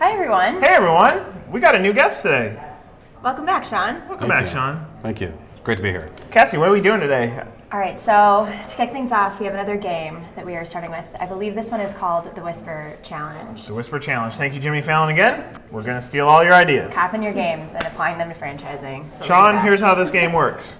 Hi, everyone. Hey, everyone. We got a new guest today. Welcome back, Sean. Welcome back, Sean. Thank you. It's great to be here. Cassie, what are we doing today? All right, so to kick things off, we have another game that we are starting with. I believe this one is called the Whisper Challenge. The Whisper Challenge. Thank you, Jimmy Fallon, again. We're going to steal all your ideas. Copying your games and applying them to franchising. So Sean, here's how this game works.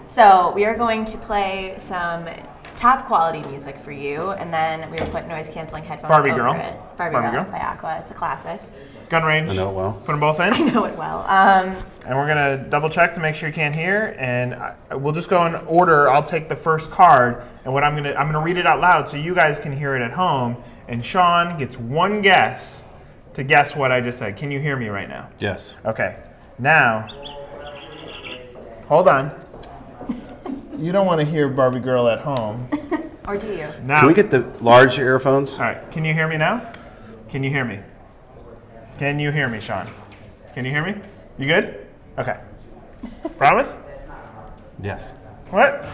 So we are going to play some top quality music for you, and then we will put noise canceling headphones Barbie over Girl. it. Barbie Girl by Aqua. It's a classic. Gun range. I know it well. Put them both in. I know it well. And we're going to double check to make sure you can't hear. And we'll just go in order. I'll take the first card. And what I'm going to read it out loud so you guys can hear it at home. And Sean gets one guess to guess what I just said. Can you hear me right now? Yes. Okay. Now, hold on. You don't want to hear Barbie Girl at home. Or do you? Now, Can we get the large earphones? all right. Can you hear me now? Can you hear me? Can you hear me, Sean? Can you hear me? You good? Okay. Promise? Yes. What?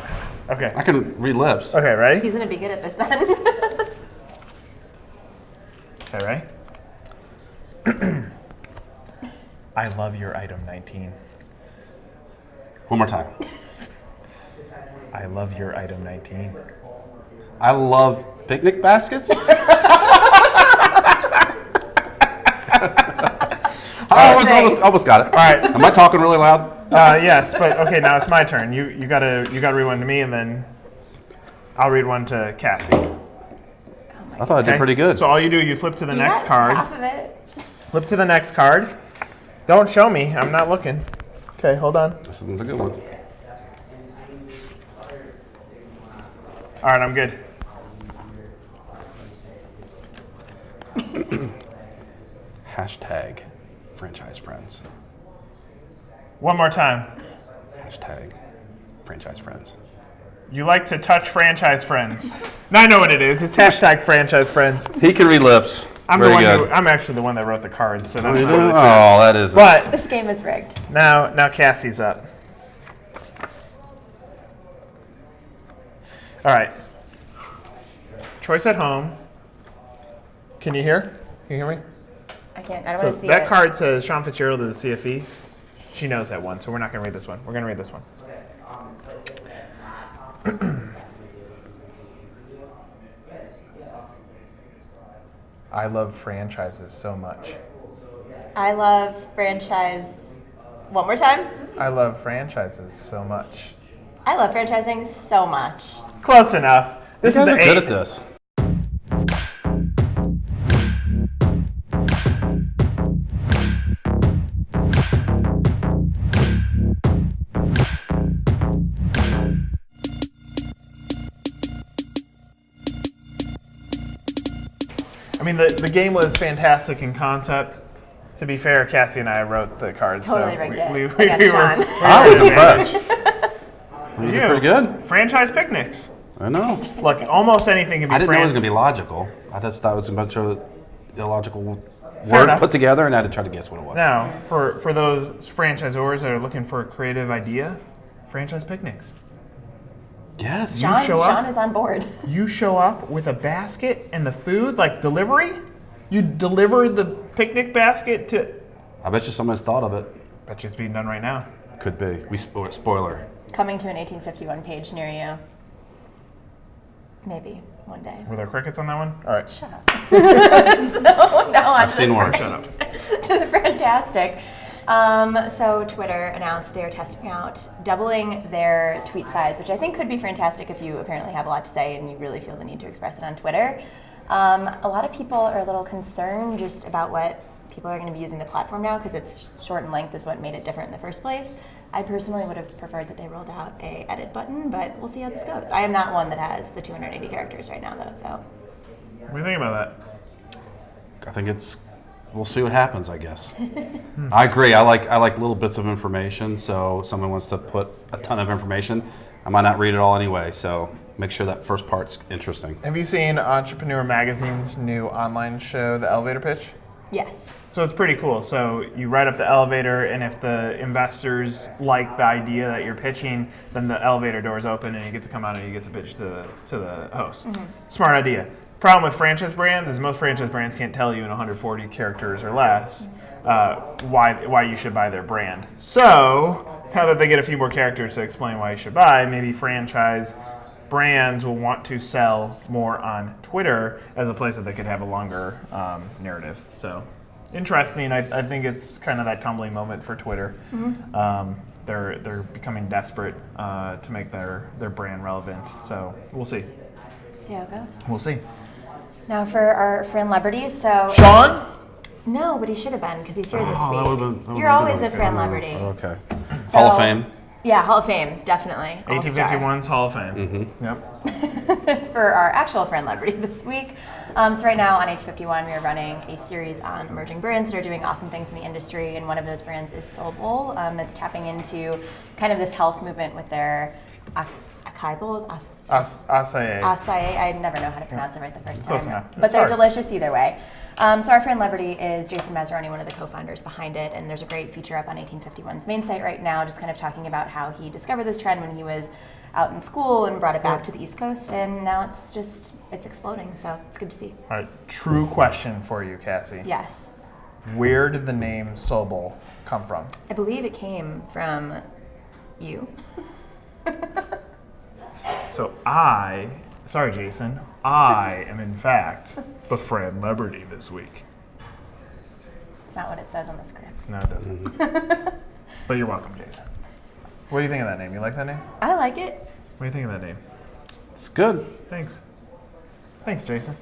Okay. I can read lips. Okay, ready? He's going to be good at this then. Okay, ready? I love your item 19. One more time. I love your item 19. I love picnic baskets. I almost got it. All right. Am I talking really loud? Yes, but okay, now it's my turn. You gotta read one to me, and then I'll read one to Cassie. I thought I did Okay? pretty good. So all you do, you flip to the You next got card. half of it. Flip to the next card. Don't show me. I'm not looking. Okay, hold on. This one's a good one. All right, I'm good. Hashtag franchise friends. One more time. Hashtag franchise friends. You like to touch franchise friends. Now I know what it is. It's hashtag franchise friends. He can read lips. I'm Very the one. good. I'm actually the one that wrote the cards, so that's Oh, not really that is. But This game is rigged. now Cassie's up. All right. Choice at home. Can you hear? Can you hear me? I can't. I don't So want to see that it. card says Sean Fitzgerald of the CFE. She knows that one, so we're not going to read this one. We're going to read this one. I love franchises so much. I love franchise. One more time. I love franchises so much. I love franchising so much. Close enough. This You is guys the are good eight. at this. I mean, the game was fantastic in concept. To be fair, Cassie and I wrote the cards. Totally so rigged we, it. we, Against we were, Sean. I was impressed. You did You. pretty good. Franchise picnics. I know. Look, almost anything can be I didn't know it was fran- going to be logical. I just thought it was a bunch of illogical Fair words enough. put together, and I had to try to guess what it was. Now, for those franchisors that are looking for a creative idea, franchise picnics. Yes. Sean, show up? Sean is on board. You show up with a basket and the food, like delivery. You deliver the picnic basket to. I bet you someone's thought of it. Bet you it's being done right now. Could be. Spoiler. Coming to an 1851 page near you. Maybe one day. Were there crickets on that one? All right. Shut up. So now on I've seen worse. Shut up. to the fantastic. So Twitter announced they're testing out doubling their tweet size, which I think could be fantastic if you apparently have a lot to say and you really feel the need to express it on Twitter. A lot of people are a little concerned just about what people are going to be using the platform now because it's short in length is what made it different in the first place. I personally would have preferred that they rolled out a edit button, but we'll see how this goes. I am not one that has the 280 characters right now, though, so. What do you think about that? I think we'll see what happens, I guess. I agree. I like little bits of information, so if someone wants to put a ton of information, I might not read it all anyway, so make sure that first part's interesting. Have you seen Entrepreneur Magazine's new online show, The Elevator Pitch? Yes. So it's pretty cool. So you ride up the elevator, and if the investors like the idea that you're pitching, then the elevator doors open, and you get to come out and you get to pitch to the host. Smart idea. Problem with franchise brands is most franchise brands can't tell you in 140 characters or less why you should buy their brand. So now that they get a few more characters to explain why you should buy, maybe franchise brands will want to sell more on Twitter as a place that they could have a longer narrative. So interesting. I think it's kind of that tumbling moment for Twitter. They're becoming desperate to make their brand relevant. So we'll see. See how it goes. We'll see. Now for our friend Leberty. So Sean? no, but he should have been because he's here this Oh, week. that would've been You're always a Fran Liberty. Leberty. Okay. So- Hall of Fame. Yeah, Hall of Fame, definitely. All-star. 1851's Hall of Fame. Yep. For our actual friend Leberty this week. So right now on H51, we are running a series on emerging brands that are doing awesome things in the industry, and one of those brands is Soul Bowl. That's tapping into kind of this health movement with their acai bowls. Acai. Acai. I never know how to pronounce it right the first Close time. enough. But It's they're hard. delicious either way. So our friend Leberty is Jason Mazzaroni, one of the co-founders behind it, and there's a great feature up on 1851's main site right now, just kind of talking about how he discovered this trend when he was out in school and brought it back to the East Coast, and now it's exploding, so it's good to see. All right, true question for you, Cassie. Yes. Where did the name Soul Bowl come from? I believe it came from you. So sorry, Jason, I am in fact befriend Liberty this week. It's not what it says on the script. No, it doesn't. But you're welcome, Jason. What do you think of that name? You like that name? I like it. What do you think of that name? It's good. Thanks. Thanks, Jason.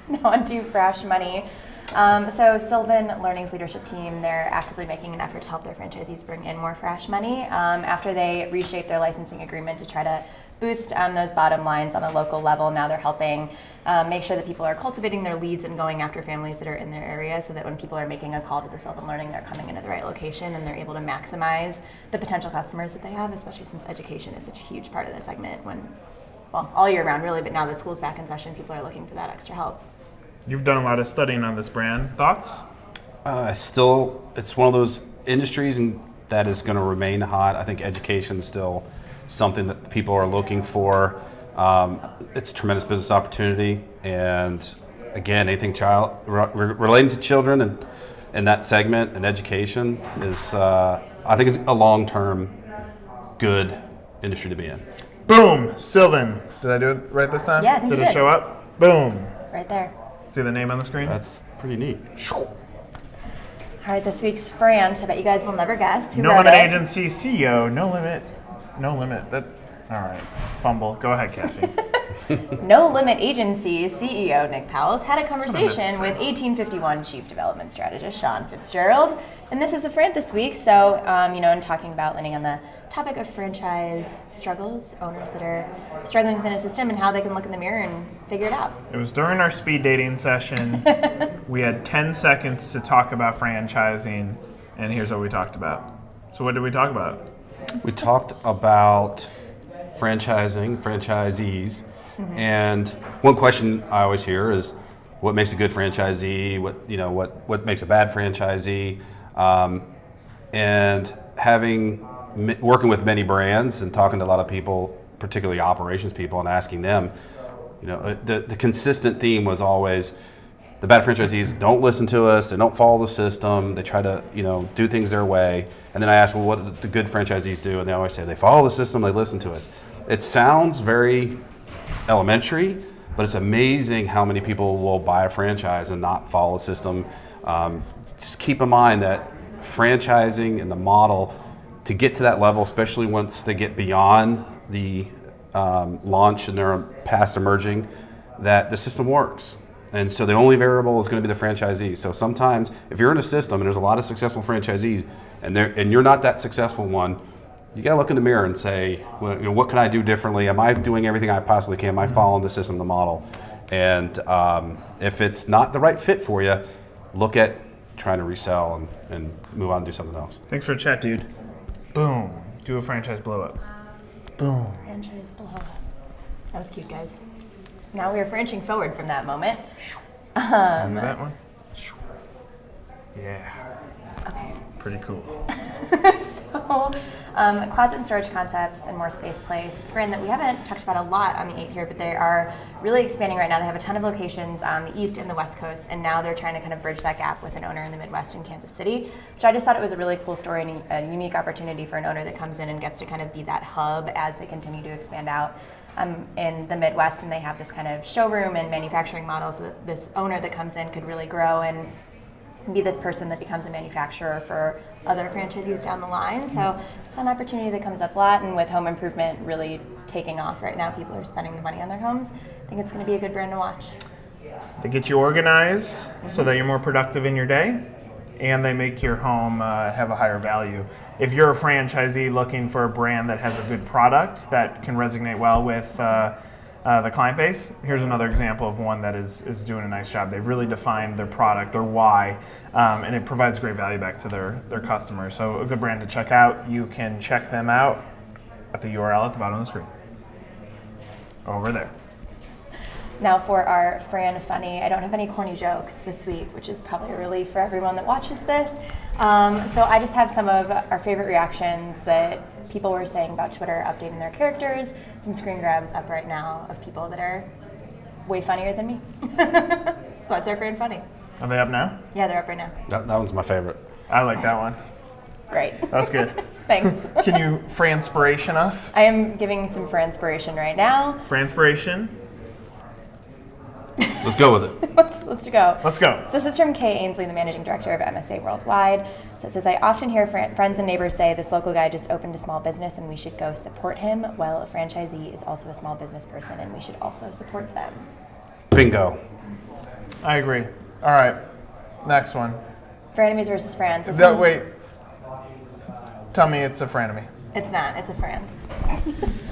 Now on to Fresh Money. So Sylvan Learning's leadership team, they're actively making an effort to help their franchisees bring in more Fresh Money after they reshaped their licensing agreement to try to boost those bottom lines on a local level. Now they're helping make sure that people are cultivating their leads and going after families that are in their area, so that when people are making a call to the Sylvan Learning, they're coming into the right location and they're able to maximize the potential customers that they have, especially since education is such a huge part of the segment all year round really, but now that school's back in session, people are looking for that extra help. You've done a lot of studying on this brand. Thoughts? It's one of those industries that is going to remain hot. I think education is still something that people are looking for. It's a tremendous business opportunity, and again, anything relating to children and that segment and education is, I think, it's a long-term good industry to be in. Boom, Sylvan. Did I do it right this time? Yeah, I think Did you it did. show up? Boom. Right there. See the name on the screen? That's pretty neat. All right, this week's Fran, I bet you guys will never guess who No wrote Limit it. Agency CEO. No limit. All right. Fumble. Go ahead, Cassie. No Limit Agency CEO Nick Powell's had a what I meant to conversation say. with 1851 Chief Development Strategist Sean Fitzgerald. And this is the Fran this week. So, in talking about landing on the topic of franchise struggles, owners that are struggling within a system and how they can look in the mirror and figure it out. It was during our speed dating session. We had 10 seconds to talk about franchising, and here's what we talked about. So what did we talk about? We talked about franchisees, and one question I always hear is, what makes a good franchisee? What makes a bad franchisee? And working with many brands and talking to a lot of people, particularly operations people, and asking them, the consistent theme was always, the bad franchisees don't listen to us, they don't follow the system, they try to do things their way. And then I asked, well, what do the good franchisees do? And they always say they follow the system, they listen to us. It sounds very elementary, but it's amazing how many people will buy a franchise and not follow the system. Just keep in mind that franchising and the model, to get to that level, especially once they get beyond the launch and they're past emerging, that the system works. And so the only variable is going to be the franchisee. So sometimes if you're in a system and there's a lot of successful franchisees and you're not that successful one, you got to look in the mirror and say, well, what can I do differently? Am I doing everything I possibly can? Am I following the system, the model? And if it's not the right fit for you, look at trying to resell and move on and do something else. Thanks for the chat, dude. Boom. Do a franchise blow up. Boom. Franchise blow up. That was cute, guys. Now we are branching forward from that moment. Remember that one? Yeah. Okay. Pretty cool. So So, Closet and Storage Concepts and More Space Place. It's a brand that we haven't talked about a lot on the 8 here, but they are really expanding right now. They have a ton of locations on the East and the West Coast, and now they're trying to kind of bridge that gap with an owner in the Midwest in Kansas City, which I just thought it was a really cool story and a unique opportunity for an owner that comes in and gets to kind of be that hub as they continue to expand out in the Midwest. And they have this kind of showroom and manufacturing model, so that this owner that comes in could really grow and be this person that becomes a manufacturer for other franchisees down the line. So it's an opportunity that comes up a lot, and with home improvement really taking off right now, people are spending the money on their homes. I think it's going to be a good brand to watch. They get you organized so that you're more productive in your day, and they make your home have a higher value. If you're a franchisee looking for a brand that has a good product that can resonate well with the client base, here's another example of one that is doing a nice job. They've really defined their product, their why, and it provides great value back to their customers. So a good brand to check out. You can check them out at the URL at the bottom of the screen. Over there. Now for our Fran Funny, I don't have any corny jokes this week, which is probably a relief for everyone that watches this. So I just have some of our favorite reactions that people were saying about Twitter updating their characters. Some screen grabs up right now of people that are way funnier than me. So that's our Fran Funny. Are they up now? Yeah, they're up right now. That was my favorite. I like that one. Great. That was good. Thanks. Can you Franspiration us? I am giving some Franspiration right now. Franspiration? Let's go with it. Let's go. Let's go. So this is from Kay Ainsley, the managing director of MSA Worldwide. So it says, I often hear friends and neighbors say this local guy just opened a small business and we should go support him. Well, a franchisee is also a small business person and we should also support them. Bingo. I agree. All right. Next one. Frenemies versus Frans. This one's- Wait. Tell me it's a frenemy. It's not. It's a Fran.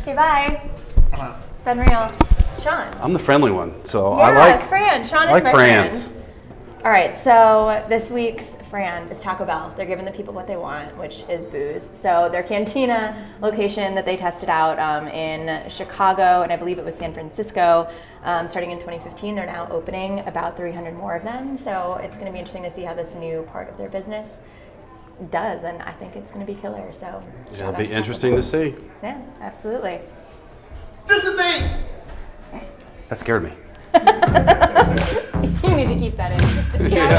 Okay, bye. Come on. It's been real. Sean. I'm the friendly one, so Yeah, I like Fran. Sean is I like my Frans. friend. All right, so this week's Fran is Taco Bell. They're giving the people what they want, which is booze. So their Cantina location that they tested out in Chicago, and I believe it was San Francisco, starting in 2015, they're now opening about 300 more of them. So it's going to be interesting to see how this new part of their business does, and I think it's going to be killer. So It'll be interesting to see. Yeah, absolutely. This is me. That scared me. You need to keep that in. It's scary.